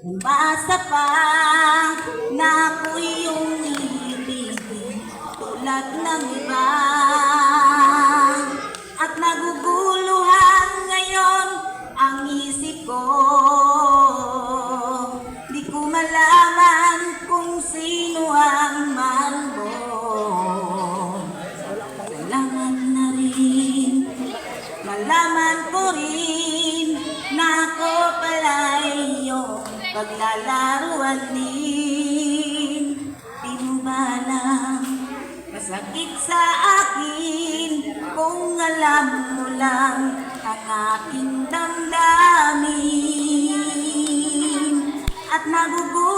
Umasa pa na ako'y iyong ibigin tulad ng iba. At naguguluhan ngayon ang isip ko. Di ko malaman kung sino ang mahal mo. Kailangan na rin malaman ko rin na ako pala'y iyong paglalaruan din. Di mo ba alam, masakit sa akin kung alam mo lang ang aking damdamin. At nagugulat